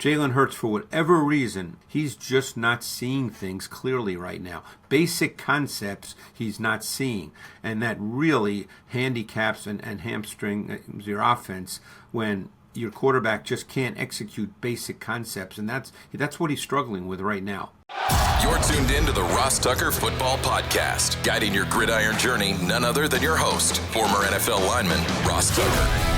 Jalen Hurts, for whatever reason, he's just not seeing things clearly right now. Basic concepts he's not seeing. And that really handicaps and hamstrings your offense when your quarterback just can't execute basic concepts. And that's what he's struggling with right now. You're tuned in to the Ross Tucker Football Podcast, guiding your gridiron journey, none other than your host, former NFL lineman, Ross Tucker.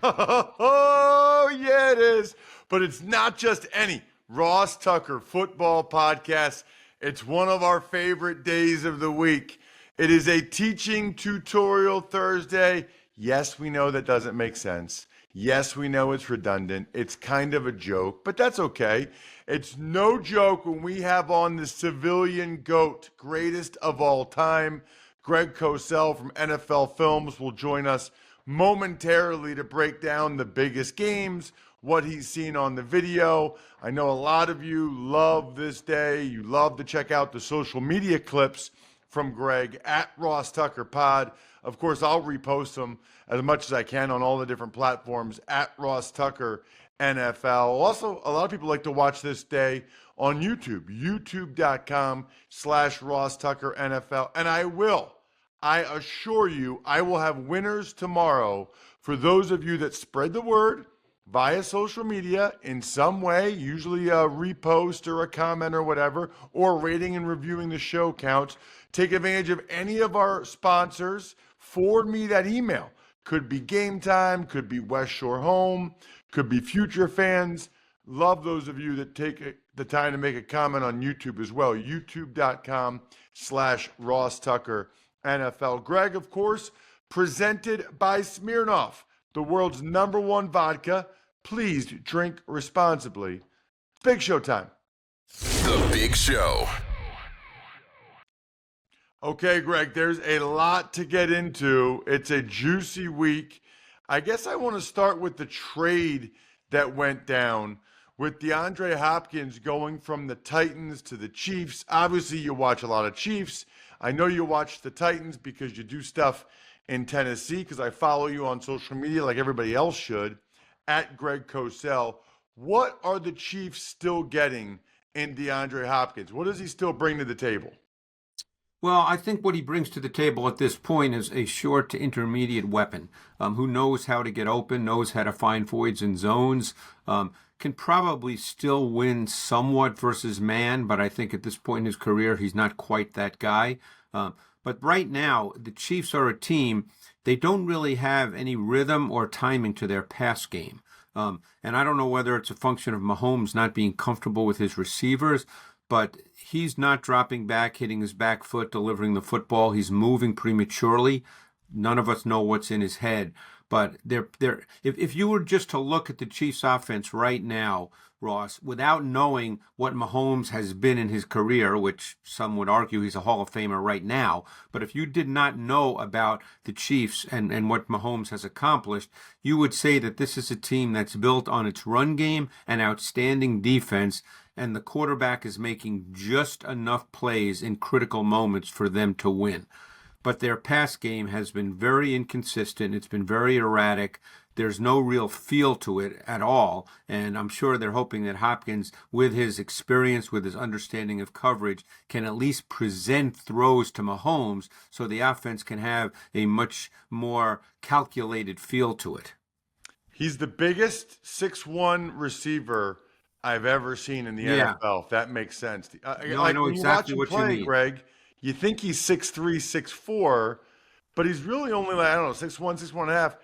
Oh, yeah, it is. But it's not just any Ross Tucker Football Podcast. It's one of our favorite days of the week. It is a teaching tutorial Thursday. Yes, we know that doesn't make sense. Yes, we know it's redundant. It's kind of a joke, but that's okay. It's no joke when we have on the civilian GOAT, greatest of all time. Greg Cosell from NFL Films will join us momentarily to break down the biggest games, what he's seen on the video. I know a lot of you love this day. You love to check out the social media clips from Greg at Ross Tucker Pod. Of course, I'll repost them as much as I can on all the different platforms at Ross Tucker NFL. Also, a lot of people like to watch this day on YouTube, youtube.com/Ross Tucker NFL. And I assure you, I will have winners tomorrow for those of you that spread the word via social media in some way, usually a repost or a comment or whatever, or rating and reviewing the show counts. Take advantage of any of our sponsors. Forward me that email. Could be Game Time, could be West Shore Home, could be Future Fans. Love those of you that take the time to make a comment on YouTube as well. youtube.com/Ross Tucker NFL. Greg, of course, presented by Smirnoff, the world's #1 vodka. Please drink responsibly. Big Show time. The Big Show. Okay, Greg, there's a lot to get into. It's a juicy week. I guess I want to start with the trade that went down with DeAndre Hopkins going from the Titans to the Chiefs. Obviously, you watch a lot of Chiefs. I know you watch the Titans because you do stuff in Tennessee, because I follow you on social media like everybody else should, at Greg Cosell. What are the Chiefs still getting in DeAndre Hopkins? What does he still bring to the table? Well, I think what he brings to the table at this point is a short to intermediate weapon who knows how to get open, knows how to find voids and zones, can probably still win somewhat versus man, but I think at this point in his career, he's not quite that guy. But right now, the Chiefs are a team, they don't really have any rhythm or timing to their pass game. And I don't know whether it's a function of Mahomes not being comfortable with his receivers, but he's not dropping back, hitting his back foot, delivering the football. He's moving prematurely. None of us know what's in his head. But if you were just to look at the Chiefs' offense right now, Ross, without knowing what Mahomes has been in his career, which some would argue he's a Hall of Famer right now, but if you did not know about the Chiefs and what Mahomes has accomplished, you would say that this is a team that's built on its run game and outstanding defense, and the quarterback is making just enough plays in critical moments for them to win. But their pass game has been very inconsistent. It's been very erratic. There's no real feel to it at all. And I'm sure they're hoping that Hopkins, with his experience, with his understanding of coverage, can at least present throws to Mahomes so the offense can have a much more calculated feel to it. He's the biggest 6'1" receiver I've ever seen in the NFL, if that makes sense. I know exactly what you mean. Greg, you think he's 6'3", 6'4", but he's really only like, I don't know, 6'1", 6'1.5".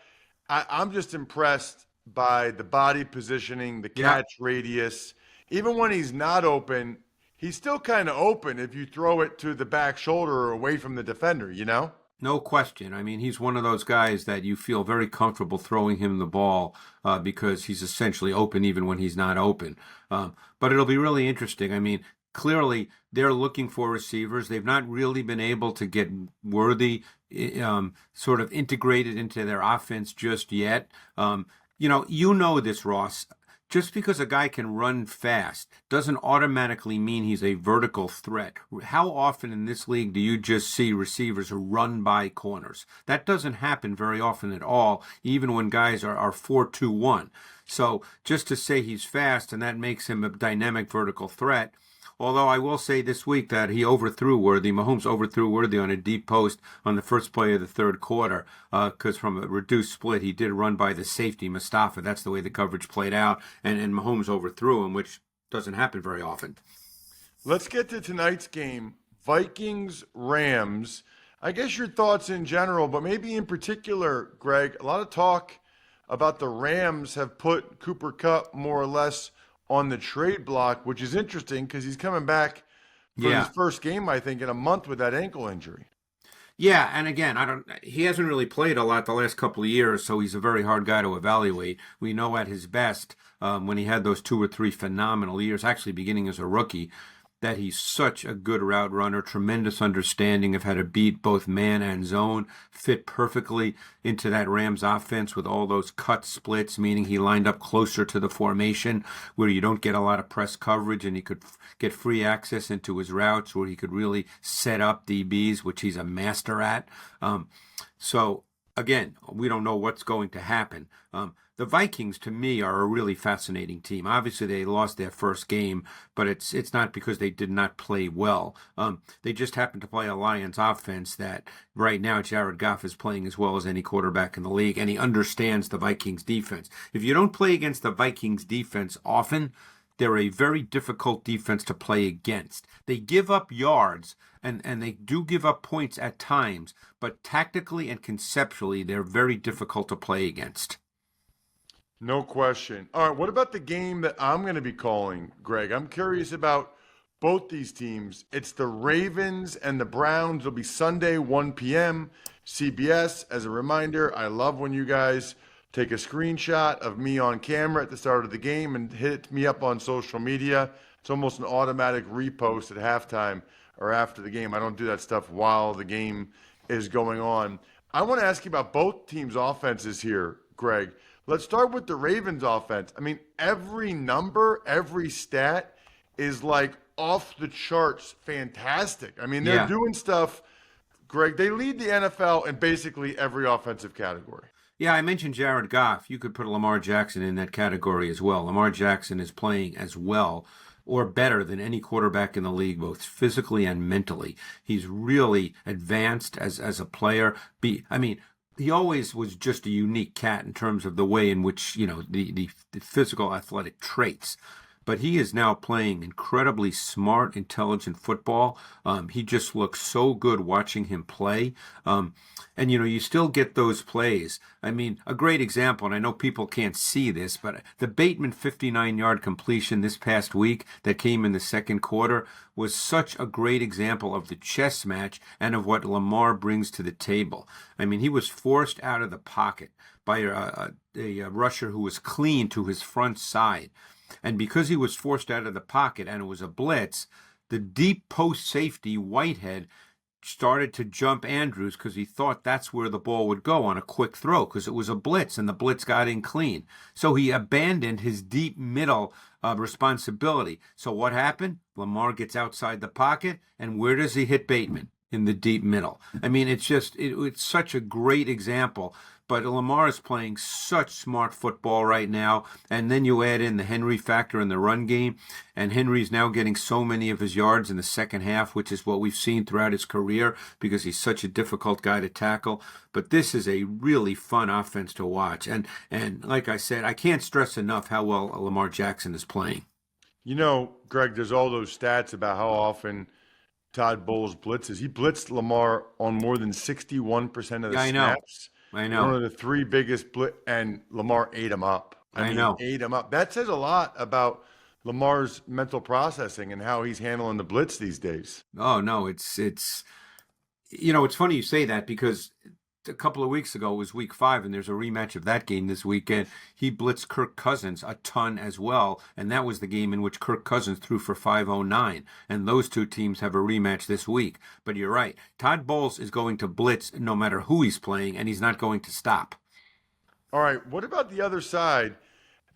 I'm just impressed by the body positioning, the catch radius. Even when he's not open, he's still kind of open if you throw it to the back shoulder or away from the defender, you know? No question. I mean, he's one of those guys that you feel very comfortable throwing him the ball because he's essentially open even when he's not open. But it'll be really interesting. I mean, clearly they're looking for receivers. They've not really been able to get Worthy sort of integrated into their offense just yet. You know this, Ross. just because a guy can run fast doesn't automatically mean he's a vertical threat. How often in this league do you just see receivers who run by corners? That doesn't happen very often at all, even when guys are 4-2-1. So just to say he's fast and that makes him a dynamic vertical threat. Although I will say this week that Mahomes overthrew Worthy on a deep post on the first play of the third quarter, because from a reduced split, he did run by the safety, Mustafa. That's the way the coverage played out, and Mahomes overthrew him, which doesn't happen very often. Let's get to tonight's game, Vikings-Rams. I guess your thoughts in general, but maybe in particular, Greg, a lot of talk about the Rams have put Cooper Kupp more or less on the trade block, which is interesting because he's coming back for his first game, I think, in a month with that ankle injury. Yeah, and again, he hasn't really played a lot the last couple of years, so he's a very hard guy to evaluate. We know at his best, when he had those 2 or 3 phenomenal years, actually beginning as a rookie, that he's such a good route runner, tremendous understanding of how to beat both man and zone, fit perfectly into that Rams offense with all those cut splits, meaning he lined up closer to the formation where you don't get a lot of press coverage, and he could get free access into his routes where he could really set up DBs, which he's a master at. So again, we don't know what's going to happen. The Vikings, to me, are a really fascinating team. Obviously, they lost their first game, but it's not because they did not play well. They just happened to play a Lions offense that right now Jared Goff is playing as well as any quarterback in the league, and he understands the Vikings defense. If you don't play against the Vikings defense often, they're a very difficult defense to play against. They give up yards, and they do give up points at times, but tactically and conceptually, they're very difficult to play against. No question. All right, what about the game that I'm going to be calling, Greg? I'm curious about both these teams. It's the Ravens and the Browns. It'll be Sunday, 1 p.m., CBS. As a reminder, I love when you guys take a screenshot of me on camera at the start of the game and hit me up on social media. It's almost an automatic repost at halftime or after the game. I don't do that stuff while the game is going on. I want to ask you about both teams' offenses here, Greg. Let's start with the Ravens offense. I mean, every number, every stat is like off the charts fantastic. I mean, they're doing stuff, Greg. They lead the NFL in basically every offensive category. Yeah, I mentioned Jared Goff. You could put Lamar Jackson in that category as well. Lamar Jackson is playing as well or better than any quarterback in the league, both physically and mentally. He's really advanced as a player. He always was just a unique cat in terms of the way in which, the physical athletic traits. But he is now playing incredibly smart, intelligent football. He just looks so good watching him play. And you still get those plays. I mean, a great example, and I know people can't see this, but the Bateman 59-yard completion this past week that came in the second quarter was such a great example of the chess match and of what Lamar brings to the table. I mean, he was forced out of the pocket by a rusher who was clean to his front side. And because he was forced out of the pocket and it was a blitz, the deep post safety, Whitehead, started to jump Andrews because he thought that's where the ball would go on a quick throw because it was a blitz and the blitz got in clean. So he abandoned his deep middle responsibility. So what happened? Lamar gets outside the pocket, and where does he hit Bateman? In the deep middle. I mean, it's such a great example. But Lamar is playing such smart football right now. And then you add in the Henry factor in the run game. And Henry's now getting so many of his yards in the second half, which is what we've seen throughout his career because he's such a difficult guy to tackle. But this is a really fun offense to watch. And like I said, I can't stress enough how well Lamar Jackson is playing. Greg, there's all those stats about how often Todd Bowles blitzes. He blitzed Lamar on more than 61% of the snaps. I know. One of the 3 biggest blitz, and Lamar ate him up. I mean, ate him up. That says a lot about Lamar's mental processing and how he's handling the blitz these days. Oh no, it's funny you say that because a couple of weeks ago it was week 5 and there's a rematch of that game this weekend. He blitzed Kirk Cousins a ton as well, and that was the game in which Kirk Cousins threw for 509, and those two teams have a rematch this week. But you're right, Todd Bowles is going to blitz no matter who he's playing, and he's not going to stop. All right, what about the other side?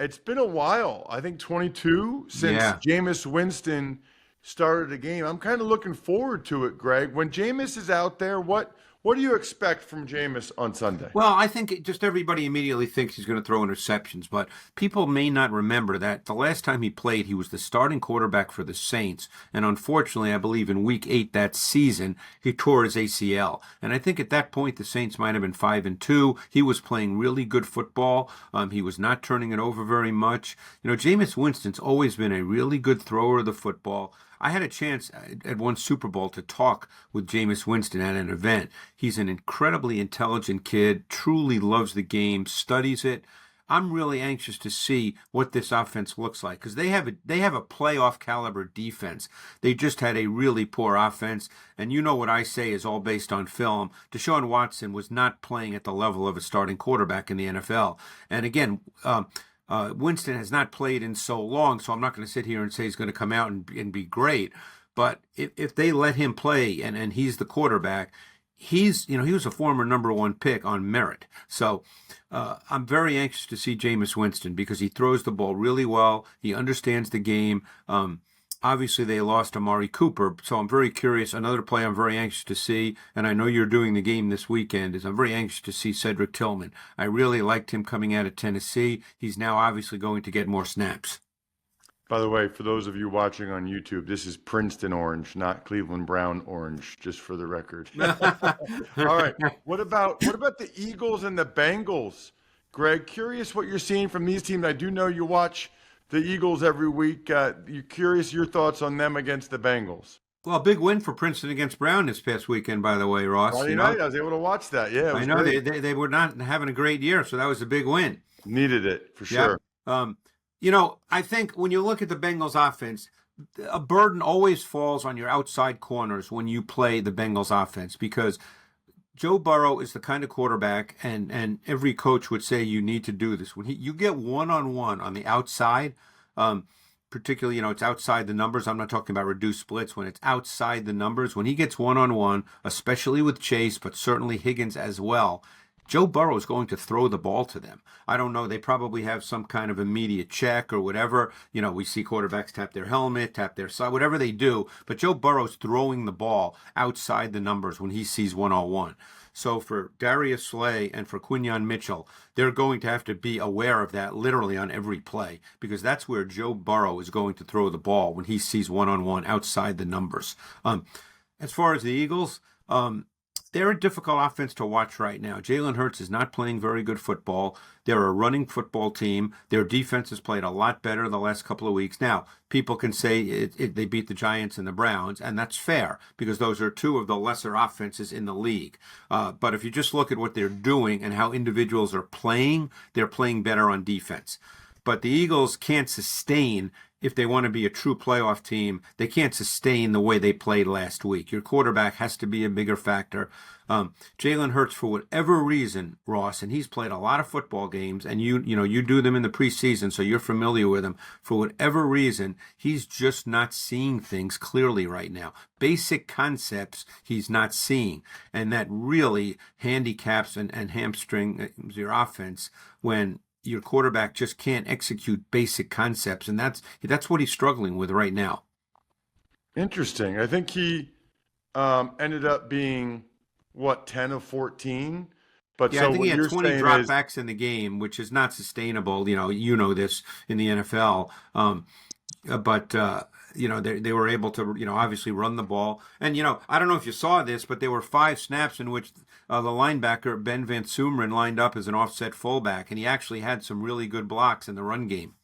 It's been a while. I think 22 since Yeah. Jameis Winston started a game. I'm kind of looking forward to it, Greg. When Jameis is out there, what do you expect from Jameis on Sunday? Well, I think just everybody immediately thinks he's going to throw interceptions, but people may not remember that the last time he played, he was the starting quarterback for the Saints. And unfortunately, I believe in week 8 that season, he tore his ACL. And I think at that point, the Saints might have been 5-2. He was playing really good football. He was not turning it over very much. Jameis Winston's always been a really good thrower of the football. I had a chance at one Super Bowl to talk with Jameis Winston at an event. He's an incredibly intelligent kid, truly loves the game, studies it. I'm really anxious to see what this offense looks like because they have a playoff caliber defense. They just had a really poor offense, and you know what I say is all based on film. Deshaun Watson was not playing at the level of a starting quarterback in the NFL. And again, Winston has not played in so long, so I'm not going to sit here and say he's going to come out and be great. But if they let him play and he's the quarterback, he was a former number 1 pick on merit. So I'm very anxious to see Jameis Winston because he throws the ball really well. He understands the game. Obviously, they lost Amari Cooper, so I'm very curious. Another play I'm very anxious to see, and I know you're doing the game this weekend, is I'm very anxious to see Cedric Tillman. I really liked him coming out of Tennessee. He's now obviously going to get more snaps. By the way, for those of you watching on YouTube, this is Princeton orange, not Cleveland Brown orange, just for the record. All right. What about the Eagles and the Bengals? Greg, curious what you're seeing from these teams. I do know you watch the Eagles every week. You're curious your thoughts on them against the Bengals. Well, big win for Princeton against Brown this past weekend, by the way, Ross. Friday night, I was able to watch that. Yeah, it was I know great. they were not having a great year, so that was a big win. Needed it for sure. I think when you look at the Bengals offense, a burden always falls on your outside corners when you play the Bengals offense because Joe Burrow is the kind of quarterback, and every coach would say you need to do this. When you get one-on-one on the outside, particularly, it's outside the numbers. I'm not talking about reduced splits. When it's outside the numbers, when he gets one-on-one, especially with Chase, but certainly Higgins as well, Joe Burrow is going to throw the ball to them. I don't know. They probably have some kind of immediate check or whatever. We see quarterbacks tap their helmet, tap their side, whatever they do. But Joe Burrow's throwing the ball outside the numbers when he sees one-on-one. So for Darius Slay and for Quinyon Mitchell, they're going to have to be aware of that literally on every play because that's where Joe Burrow is going to throw the ball when he sees one-on-one outside the numbers. As far as the Eagles, they're a difficult offense to watch right now. Jalen Hurts is not playing very good football. They're a running football team. Their defense has played a lot better the last couple of weeks. Now, people can say they beat the Giants and the Browns, and that's fair because those are two of the lesser offenses in the league. But if you just look at what they're doing and how individuals are playing, they're playing better on defense. But the Eagles can't sustain, if they want to be a true playoff team, they can't sustain the way they played last week. Your quarterback has to be a bigger factor. Jalen Hurts, for whatever reason, Ross, and he's played a lot of football games, and you do them in the preseason, so you're familiar with him. For whatever reason, he's just not seeing things clearly right now. Basic concepts he's not seeing, and that really handicaps and hamstrings your offense when your quarterback just can't execute basic concepts, and that's what he's struggling with right now. Interesting. I think he ended up being 10 of 14. But yeah, so I think he had 20 saying dropbacks in the game, which is not sustainable. You know this in the NFL. But they were able to, obviously run the ball. And, I don't know if you saw this, but there were 5 snaps in which the linebacker, Ben Van Sumeren, lined up as an offset fullback, and he actually had some really good blocks in the run game.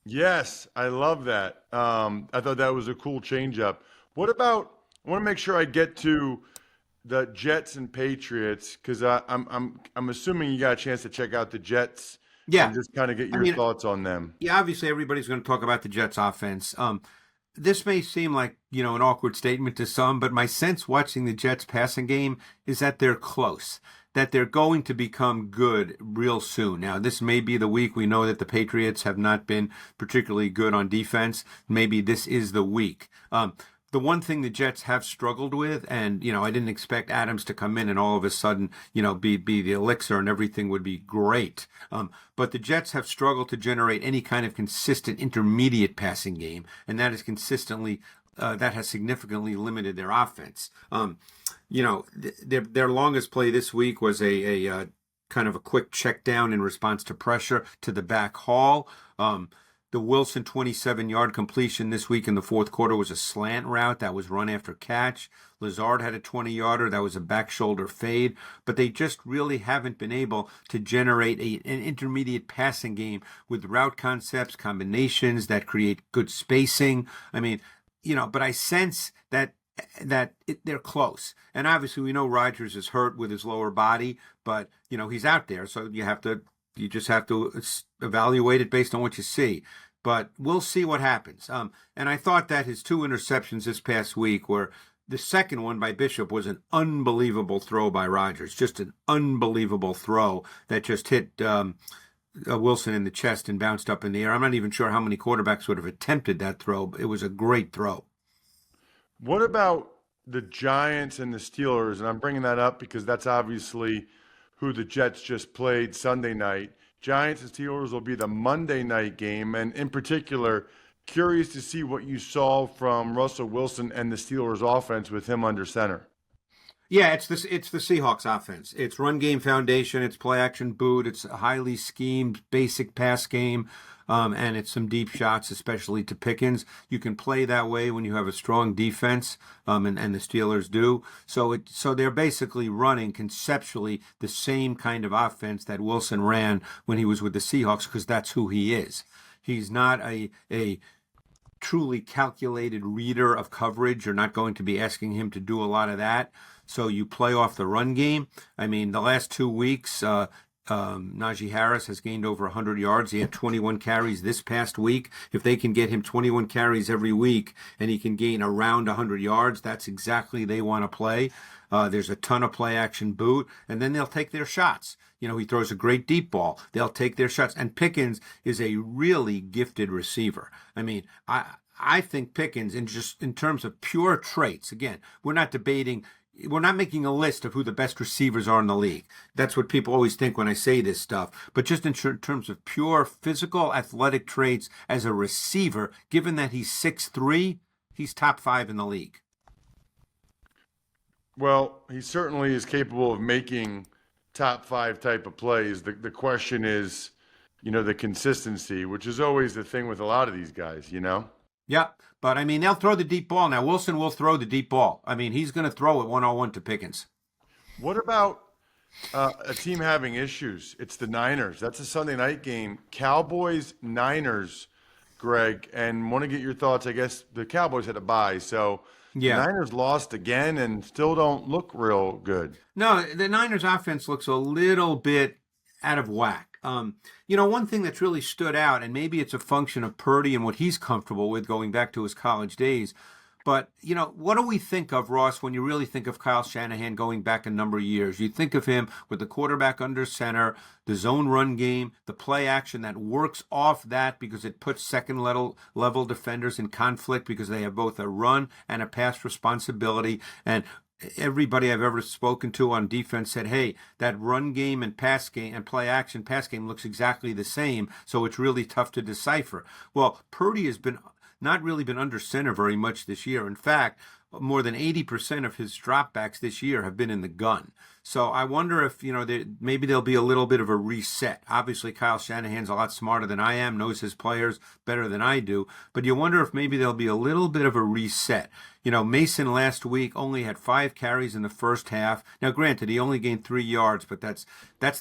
Yes, I love that. I thought that was a cool changeup. What about, I want to make sure I get to the Jets and Patriots, because I'm assuming you got a chance to check out the Jets. Yeah. And just kind of get your thoughts on them. Yeah, obviously everybody's going to talk about the Jets offense. This may seem like, an awkward statement to some, but my sense watching the Jets passing game is that they're close, that they're going to become good real soon. Now, this may be the week. We know that the Patriots have not been particularly good on defense. Maybe this is the week. the one thing the Jets have struggled with, and I didn't expect Adams to come in and all of a sudden, be the elixir and everything would be great. But the Jets have struggled to generate any kind of consistent intermediate passing game, and that has significantly limited their offense. Their longest play this week was a kind of a quick check down in response to pressure to the back haul. The Wilson 27-yard completion this week in the fourth quarter was a slant route that was run after catch. Lazard had a 20-yarder that was a back shoulder fade, but they just really haven't been able to generate an intermediate passing game with route concepts, combinations that create good spacing. I mean, but I sense that they're close. And obviously we know Rodgers is hurt with his lower body, but he's out there, so you just have to evaluate it based on what you see. But we'll see what happens. And I thought that his 2 interceptions this past week were, the second one by Bishop was an unbelievable throw by Rodgers, just an unbelievable throw that just hit Wilson in the chest and bounced up in the air. I'm not even sure how many quarterbacks would have attempted that throw, but it was a great throw. What about the Giants and the Steelers? And I'm bringing that up because that's obviously who the Jets just played Sunday night. Giants and Steelers will be the Monday night game. And in particular, curious to see what you saw from Russell Wilson and the Steelers offense with him under center. Yeah, it's the Seahawks offense. It's run game foundation. It's play action boot. It's a highly schemed basic pass game. And it's some deep shots, especially to Pickens. You can play that way when you have a strong defense, and the Steelers do. So they're basically running conceptually the same kind of offense that Wilson ran when he was with the Seahawks, because that's who he is. He's not a truly calculated reader of coverage. You're not going to be asking him to do a lot of that. So you play off the run game. I mean, the last 2 weeks, Najee Harris has gained over 100 yards. He had 21 carries this past week. If they can get him 21 carries every week and he can gain around 100 yards, that's exactly they want to play. There's a ton of play action boot, and then they'll take their shots. He throws a great deep ball. They'll take their shots. And Pickens is a really gifted receiver. I mean, I think Pickens, in terms of pure traits, again, we're not making a list of who the best receivers are in the league. That's what people always think when I say this stuff. But just in terms of pure physical athletic traits as a receiver, given that he's 6'3", he's top 5 in the league. Well, he certainly is capable of making top 5 type of plays. The question is, the consistency, which is always the thing with a lot of these guys, Yeah, but I mean, they'll throw the deep ball. Now, Wilson will throw the deep ball. I mean, he's going to throw it 1-on-1 to Pickens. What about a team having issues? It's the Niners. That's a Sunday night game. Cowboys-Niners, Greg, and want to get your thoughts. I guess the Cowboys had a bye, so yeah. The Niners lost again and still don't look real good. No, the Niners offense looks a little bit out of whack. One thing that's really stood out, and maybe it's a function of Purdy and what he's comfortable with going back to his college days, but, what do we think of, Ross, when you really think of Kyle Shanahan going back a number of years? You think of him with the quarterback under center, the zone run game, the play action that works off that because it puts second level defenders in conflict because they have both a run and a pass responsibility. And everybody I've ever spoken to on defense said, hey, that run game and pass game and play action pass game looks exactly the same, so it's really tough to decipher. Well, Purdy has not really been under center very much this year. In fact, more than 80% of his dropbacks this year have been in the gun. So I wonder if, maybe there'll be a little bit of a reset. Obviously, Kyle Shanahan's a lot smarter than I am, knows his players better than I do. But you wonder if maybe there'll be a little bit of a reset. Mason last week only had 5 carries in the first half. Now, granted, he only gained 3 yards, but that's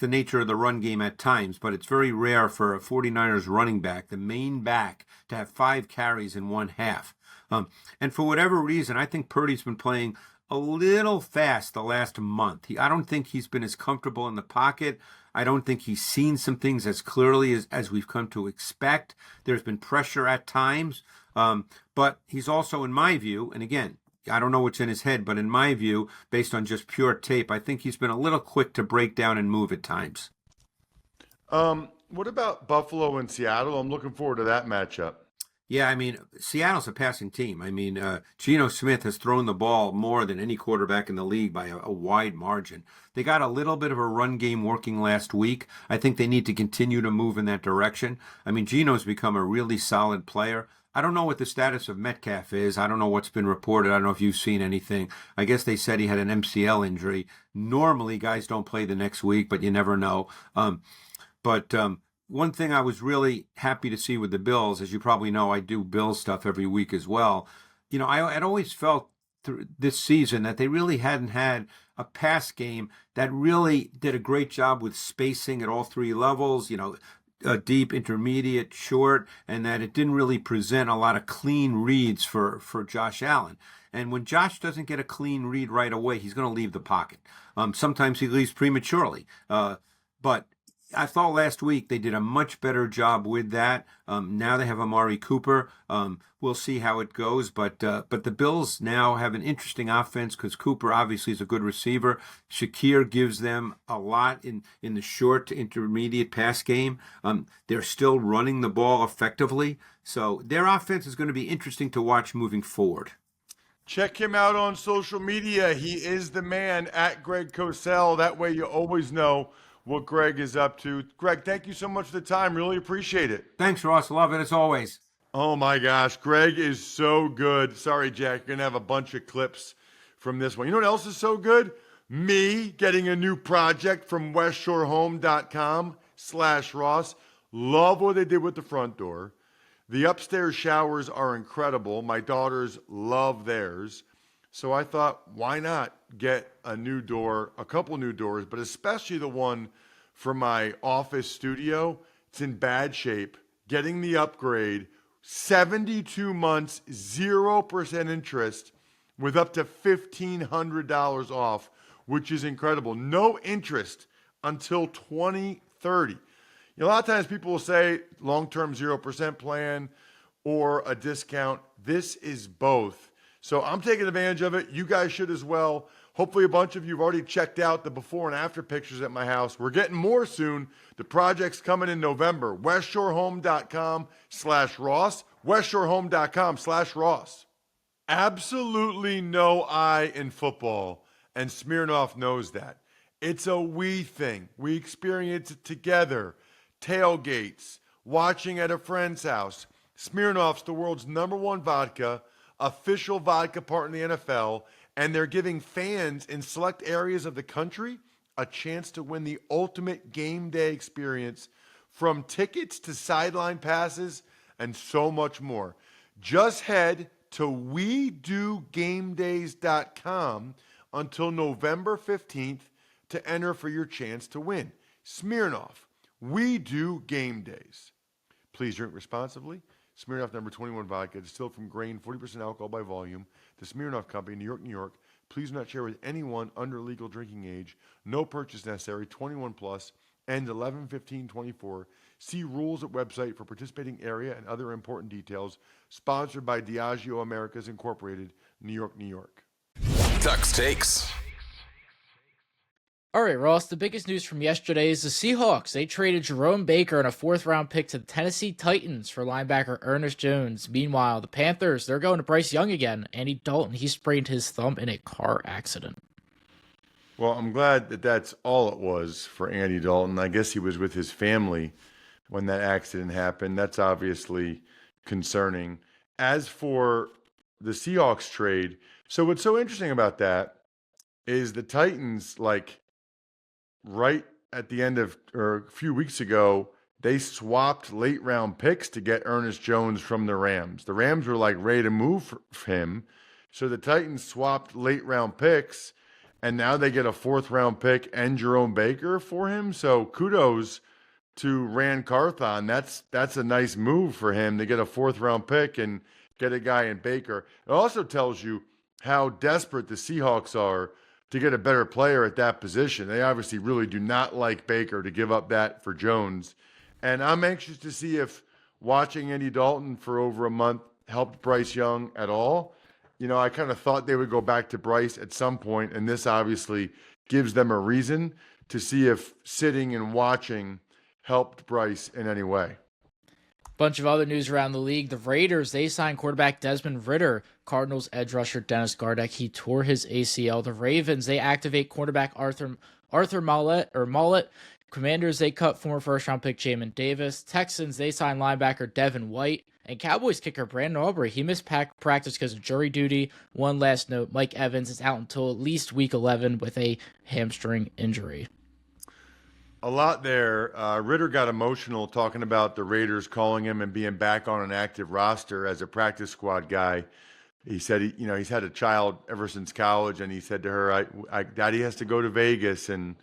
the nature of the run game at times. But it's very rare for a 49ers running back, the main back, to have 5 carries in one half. And for whatever reason, I think Purdy's been playing a little fast the last month. I don't think he's been as comfortable in the pocket. I don't think he's seen some things as clearly as we've come to expect. There's been pressure at times. But he's also, in my view, and again, I don't know what's in his head, but in my view, based on just pure tape, I think he's been a little quick to break down and move at times. What about Buffalo and Seattle? I'm looking forward to that matchup. Yeah, I mean, Seattle's a passing team. I mean, Geno Smith has thrown the ball more than any quarterback in the league by a wide margin. They got a little bit of a run game working last week. I think they need to continue to move in that direction. I mean, Geno's become a really solid player. I don't know what the status of Metcalf is. I don't know what's been reported. I don't know if you've seen anything. I guess they said he had an MCL injury. Normally, guys don't play the next week, but you never know. But one thing I was really happy to see with the Bills, as you probably know, I do Bills stuff every week as well. You know, I had always felt through this season that they really hadn't had a pass game that really did a great job with spacing at all three levels, deep, intermediate, short, and that it didn't really present a lot of clean reads for Josh Allen. And when Josh doesn't get a clean read right away, he's going to leave the pocket. Sometimes he leaves prematurely. But I thought last week they did a much better job with that. Now they have Amari Cooper. We'll see how it goes, but the Bills now have an interesting offense because Cooper obviously is a good receiver. Shakir gives them a lot in the short to intermediate pass game. They're still running the ball effectively, so their offense is going to be interesting to watch moving forward. Check him out on social media. He is the man at Greg Cosell. That way you always know what Greg is up to. Greg, thank you so much for the time. Really appreciate it. Thanks, Ross. Love it as always. Oh my gosh, Greg is so good. Sorry, Jack, you're going to have a bunch of clips from this one. You know what else is so good? Me getting a new project from westshorehome.com/Ross. Love what they did with the front door. The upstairs showers are incredible. My daughters love theirs. So I thought, why not get a new door, a couple new doors, but especially the one for my office studio. It's in bad shape. Getting the upgrade, 72 months, 0% interest with up to $1,500 off, which is incredible. No interest until 2030. A lot of times people will say long-term 0% plan or a discount. This is both. So I'm taking advantage of it. You guys should as well. Hopefully a bunch of you have already checked out the before and after pictures at my house. We're getting more soon. The project's coming in November. westshorehome.com/Ross. westshorehome.com/Ross. Absolutely no I in football, and Smirnoff knows that. It's a we thing. We experience it together. Tailgates, watching at a friend's house. Smirnoff's the world's #1 vodka, official vodka partner in the NFL, and they're giving fans in select areas of the country a chance to win the ultimate game day experience, from tickets to sideline passes and so much more. Just head to WeDoGameDays.com until November 15th to enter for your chance to win. Smirnoff, We Do Game Days. Please drink responsibly. Smirnoff number 21 vodka, distilled from grain, 40% alcohol by volume. The Smirnoff Company, New York, New York. Please do not share with anyone under legal drinking age. No purchase necessary. 21 plus. End 11/15/24. See rules at website for participating area and other important details. Sponsored by Diageo Americas Incorporated, New York, New York. Tuck's Takes. All right, Ross, the biggest news from yesterday is the Seahawks. They traded Jerome Baker and a 4th-round pick to the Tennessee Titans for linebacker Ernest Jones. Meanwhile, the Panthers, they're going to Bryce Young again. Andy Dalton, he sprained his thumb in a car accident. Well, I'm glad that that's all it was for Andy Dalton. I guess he was with his family when that accident happened. That's obviously concerning. As for the Seahawks trade, so what's so interesting about that is the Titans, right at the end of, or a few weeks ago, they swapped late round picks to get Ernest Jones from the Rams. The Rams were ready to move for him. So the Titans swapped late round picks, and now they get a 4th round pick and Jerome Baker for him. So kudos to Rand Carthon. That's a nice move for him to get a 4th round pick and get a guy in Baker. It also tells you how desperate the Seahawks are to get a better player at that position. They obviously really do not like Baker to give up that for Jones. And I'm anxious to see if watching Andy Dalton for over a month helped Bryce Young at all. I kind of thought they would go back to Bryce at some point, and this obviously gives them a reason to see if sitting and watching helped Bryce in any way. Bunch of other news around the league. The Raiders, they signed quarterback Desmond Ridder. Cardinals edge rusher Dennis Gardeck, he tore his ACL. The Ravens, they activate cornerback Arthur Mollett. Commanders, they cut former first-round pick Jamin Davis. Texans, they signed linebacker Devin White. And Cowboys kicker Brandon Aubrey, he missed practice because of jury duty. One last note, Mike Evans is out until at least week 11 with a hamstring injury. A lot there. Ritter got emotional talking about the Raiders calling him and being back on an active roster as a practice squad guy. He said, he's had a child ever since college, and he said to her, Daddy has to go to Vegas, and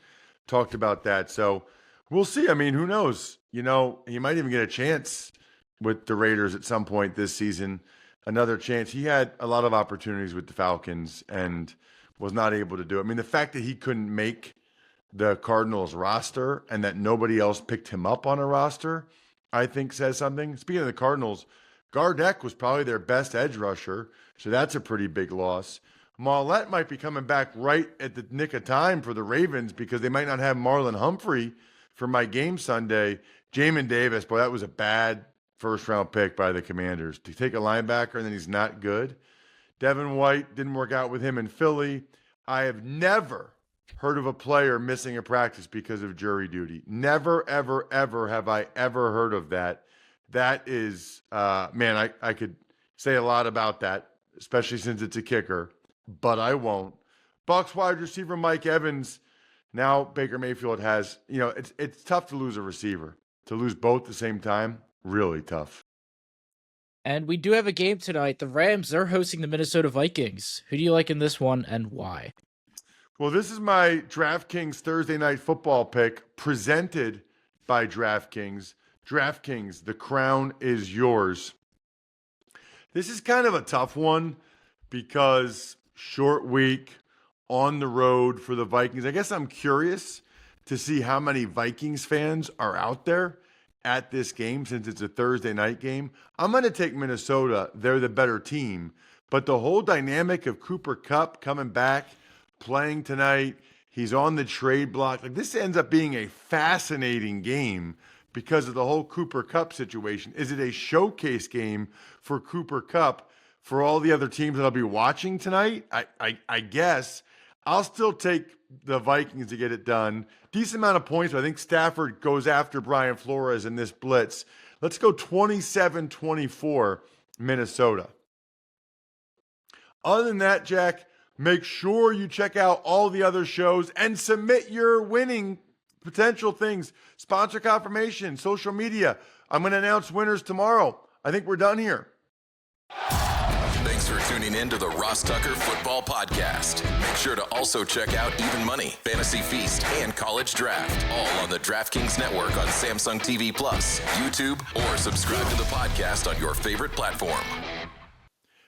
talked about that. So we'll see. I mean, who knows? He might even get a chance with the Raiders at some point this season. Another chance. He had a lot of opportunities with the Falcons and was not able to do it. I mean, the fact that he couldn't make the Cardinals roster and that nobody else picked him up on a roster, I think says something. Speaking of the Cardinals, Gardeck was probably their best edge rusher, so that's a pretty big loss. Mollett might be coming back right at the nick of time for the Ravens because they might not have Marlon Humphrey for my game Sunday. Jamin Davis, boy, that was a bad first-round pick by the Commanders. To take a linebacker and then he's not good. Devin White, didn't work out with him in Philly. I have never heard of a player missing a practice because of jury duty. Never, ever, ever have I ever heard of that. That is, I could say a lot about that, especially since it's a kicker, but I won't. Bucs wide receiver Mike Evans. Now Baker Mayfield has, it's tough to lose a receiver. To lose both at the same time, really tough. And we do have a game tonight. The Rams, they're hosting the Minnesota Vikings. Who do you like in this one and why? Well, this is my DraftKings Thursday Night Football pick presented by DraftKings. DraftKings, the crown is yours. This is kind of a tough one because short week on the road for the Vikings. I guess I'm curious to see how many Vikings fans are out there at this game since it's a Thursday night game. I'm going to take Minnesota. They're the better team. But the whole dynamic of Cooper Kupp coming back, playing tonight, he's on the trade block. This ends up being a fascinating game because of the whole Cooper Kupp situation. Is it a showcase game for Cooper Kupp for all the other teams that I'll be watching tonight? I guess. I'll still take the Vikings to get it done. Decent amount of points, but I think Stafford goes after Brian Flores in this blitz. Let's go 27-24 Minnesota. Other than that, Jack, make sure you check out all the other shows and submit your winning potential things. Sponsor confirmation, social media. I'm going to announce winners tomorrow. I think we're done here. Thanks for tuning in to the Ross Tucker Football Podcast. Make sure to also check out Even Money, Fantasy Feast, and College Draft, all on the DraftKings Network on Samsung TV Plus, YouTube, or subscribe to the podcast on your favorite platform.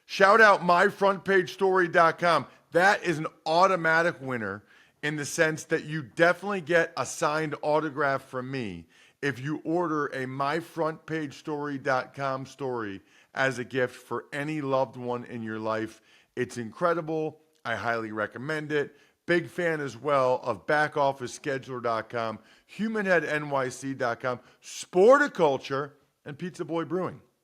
Shout out myfrontpagestory.com. That is an automatic winner in the sense that you definitely get a signed autograph from me if you order a myfrontpagestory.com story as a gift for any loved one in your life. It's incredible. I highly recommend it. Big fan as well of backofficescheduler.com, humanheadnyc.com, Sporticulture, and Pizza Boy Brewing.